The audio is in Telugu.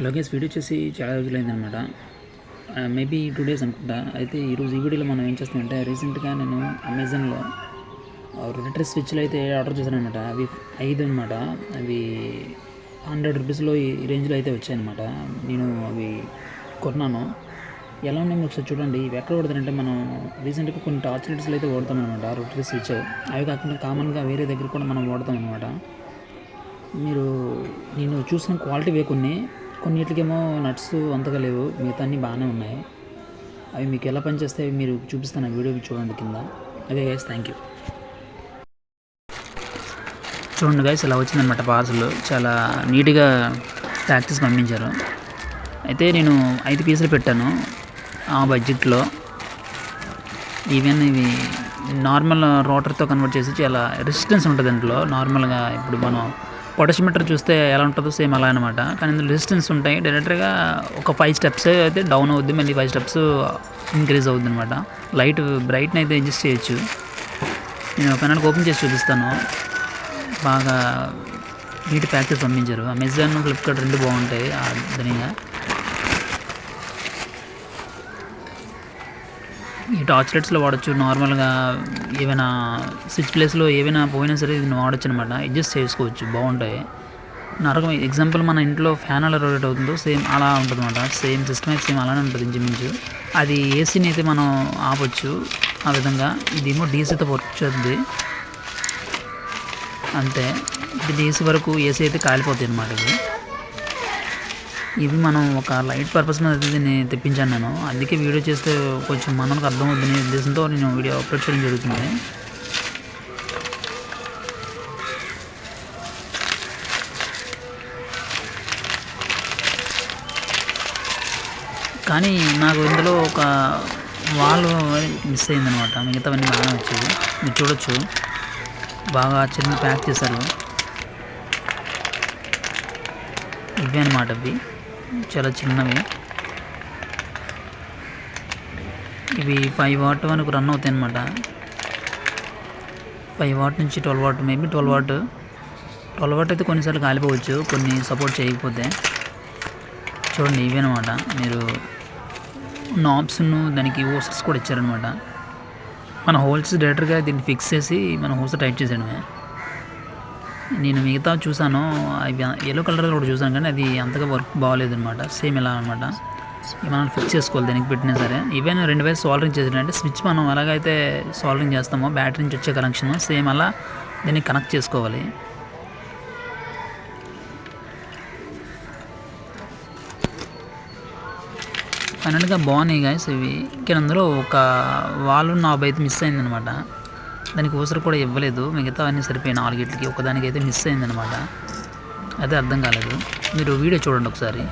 హలో గైస్, వీడియో చేసి చాలా రోజులైందనమాట. మేబీ 2 డేస్ అనుకుంటా. అయితే ఈరోజు ఈ వీడియోలో మనం ఏం చేస్తామంటే, రీసెంట్గా నేను అమెజాన్లో రొటరీ స్విచ్లు అయితే ఆర్డర్ చేశాను అనమాట. అవి 5 అనమాట. అవి 100 రూపీస్లో ఈ రేంజ్లో అయితే వచ్చాయన్నమాట. నేను అవి కొన్నాను. ఎలా ఉన్నాయి మీరు ఒకసారి చూడండి. ఇవి ఎక్కడ వాడతారంటే, మనం రీసెంట్గా కొన్ని టార్చ్ లైట్స్లో అయితే వాడతాం అనమాట రొటరీ స్విచ్. అవి కాకుండా కామన్గా వేరే దగ్గర కూడా మనం వాడతాం అనమాట. నేను చూసిన క్వాలిటీ కొన్నిటికేమో నట్స్ అంతగా లేవు, మిగతా అన్నీ బాగానే ఉన్నాయి. అవి మీకు ఎలా పనిచేస్తాయి మీరు చూపిస్తాను, వీడియో చూడండి కింద. అదే గైస్, థ్యాంక్ యూ. చూడండి గైస్, ఇలా వచ్చిందనమాట పార్సల్. చాలా నీట్గా ప్యాక్ చేసి పంపించారు. అయితే నేను 5 పీసులు పెట్టాను ఆ బడ్జెట్లో. ఈవెన్ ఇవి నార్మల్ రోటర్తో కన్వర్ట్ చేసి చాలా రెసిస్టెన్స్ ఉంటుంది దాంట్లో. నార్మల్గా ఇప్పుడు మనం పొటెషియోమీటర్ చూస్తే ఎలా ఉంటుందో సేమ్ అలా అనమాట. కానీ ఇందులో రెసిస్టెన్స్ ఉంటాయి. డైరెక్ట్గా ఒక 5 స్టెప్స్ అయితే డౌన్ అవుద్ది, మళ్ళీ 5 స్టెప్స్ ఇంక్రీజ్ అవుద్ది అనమాట. లైట్ బ్రైట్ని అయితే అడ్జస్ట్ చేయొచ్చు. నేను పెనానికి ఓపెన్ చేసి చూపిస్తాను. బాగా నీట్ ప్యాక్ చేసి పంపించారు. అమెజాన్, ఫ్లిప్కార్ట్ 2 బాగుంటాయి దానిగా. ఈ టార్చ్ లైట్స్లో వాడచ్చు. నార్మల్గా ఏమైనా స్విచ్ ప్లేస్లో ఏమైనా పోయినా సరే ఇది వాడచ్చు అనమాట. అడ్జస్ట్ చేసుకోవచ్చు, బాగుంటాయి. నరకం ఎగ్జాంపుల్ మన ఇంట్లో ఫ్యాన్ అలా రొటేట్ అవుతుందో సేమ్ అలా ఉంటుంది అనమాట. సేమ్ సిస్టమ్ అయితే సేమ్ అలానే ఉంటుంది ఇంచుమించు. అది ఏసీని అయితే మనం ఆపొచ్చు ఆ విధంగా. ఇదేమో డీసీతో వర్క్ చేస్తుంది అంతే. ఇది డీసీ వరకు ఏసీ అయితే కాలిపోతాయి అనమాట. ఇవి మనం ఒక లైట్ పర్పస్ మీద అయితే దీన్ని తెప్పించాను నేను. అందుకే వీడియో చేస్తే కొంచెం మనకు అర్థమవుతుందనే ఉద్దేశంతో నేను వీడియో అప్లోడ్ చేయడం జరుగుతుంది. కానీ నాకు ఇందులో ఒక వాల్ మిస్ అయిందనమాట. మిగతావన్నీ బాగానే వచ్చాయి. మీరు చూడొచ్చు, బాగా చిన్న ప్యాక్ చేశారు. ఇవే అనమాట. ఇవి చాలా చిన్నవి. ఇవి 5 వాట్ వరకు రన్ అవుతాయి అన్నమాట. 5 వాట్ నుంచి 12 వాట్, మేబీ 12 వాట్. 12 వాట్ అయితే కొన్నిసార్లు కాలిపోవచ్చు, కొన్ని సపోర్ట్ చేయకపోతే. చూడండి, ఇవేనమాట. మీరు నాబ్స్ను దానికి హోసెస్ కూడా ఇచ్చారనమాట. మన హోల్స్ డైరెక్ట్గా దీన్ని ఫిక్స్ చేసి మన హోస్ టైట్ చేసేయడమే. నేను మిగతా చూసాను, అవి ఎల్లో కలర్లో కూడా చూసాను, కానీ అది అంతగా వర్క్ బాగాలేదు అనమాట. సేమ్ ఇలా అనమాట. మనం ఫిక్స్ చేసుకోవాలి దానికి పెట్టినా సరే. ఈవెన్ 2 వైపు సాల్డరింగ్ చేసినట్టే స్విచ్ మనం ఎలాగైతే సాల్డరింగ్ చేస్తామో బ్యాటరీ నుంచి వచ్చే కనెక్షన్ సేమ్ అలా దీన్ని కనెక్ట్ చేసుకోవాలి. ఫైనల్గా బాగున్నాయి గాయస్ ఇవి. ఇంకా అందులో ఒక వాల్ నాబ్ అయితే మిస్ అయిందనమాట. దానికి ఊసరు కూడా ఇవ్వలేదు. మిగతా అన్నీ సరిపోయి 4 ఒకదానికి అయితే మిస్ అయిందనమాట. అదే అర్థం కాలేదు. మీరు వీడియో చూడండి ఒకసారి.